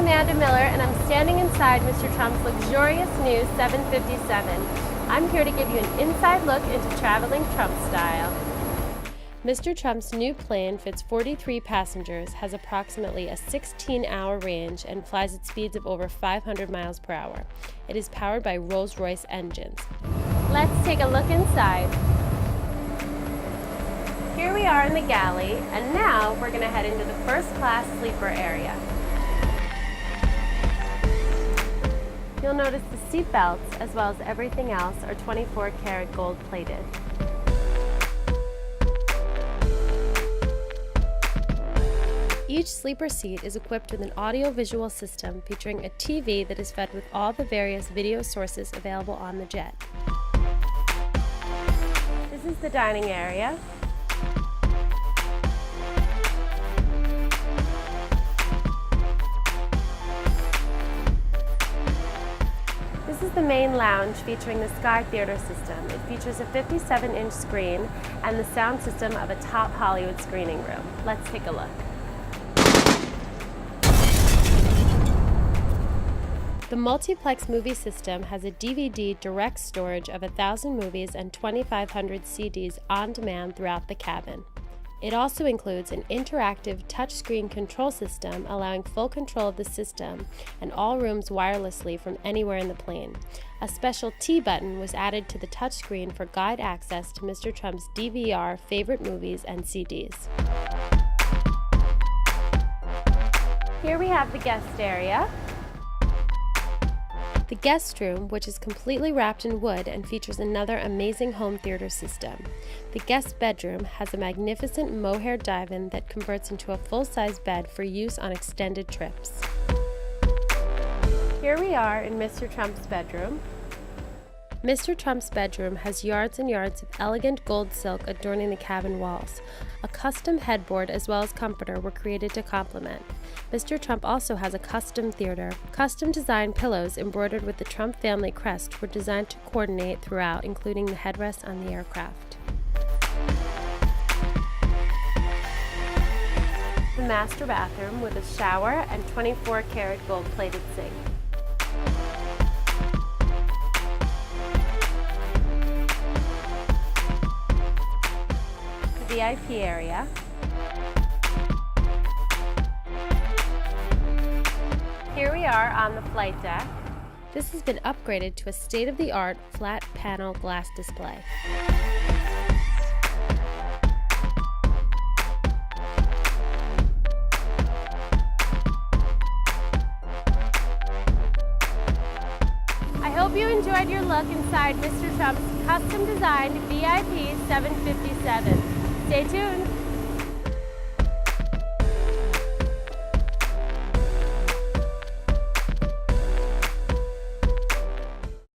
Amanda Miller, and I'm standing inside Mr. Trump's luxurious new 757. I'm here to give you an inside look into traveling Trump style. Mr. Trump's new plane fits 43 passengers, has approximately a 16-hour range, and flies at speeds of over 500 miles per hour. It is powered by Rolls-Royce engines. Let's take a look inside. Here we are in the galley, and now we're going to head into the first-class sleeper area. You'll notice the seat belts, as well as everything else, are 24-karat gold plated. Each sleeper seat is equipped with an audio-visual system featuring a TV that is fed with all the various video sources available on the jet. This is the dining area. This is the main lounge featuring the Sky Theater system. It features a 57-inch screen and the sound system of a top Hollywood screening room. Let's take a look. The multiplex movie system has a DVD direct storage of 1,000 movies and 2,500 CDs on demand throughout the cabin. It also includes an interactive touchscreen control system allowing full control of the system and all rooms wirelessly from anywhere in the plane. A special T button was added to the touchscreen for guide access to Mr. Trump's DVR favorite movies and CDs. Here we have the guest area. The guest room, which is completely wrapped in wood and features another amazing home theater system. The guest bedroom has a magnificent mohair divan that converts into a full-size bed for use on extended trips. Here we are in Mr. Trump's bedroom. Mr. Trump's bedroom has yards and yards of elegant gold silk adorning the cabin walls. A custom headboard as well as comforter were created to complement. Mr. Trump also has a custom theater. Custom designed pillows embroidered with the Trump family crest were designed to coordinate throughout, including the headrest on the aircraft. The master bathroom with a shower and 24-karat gold-plated sink. VIP area. Here we are on the flight deck. This has been upgraded to a state-of-the-art flat panel glass display. I hope you enjoyed your look inside Mr. Trump's custom-designed VIP 757. Stay tuned.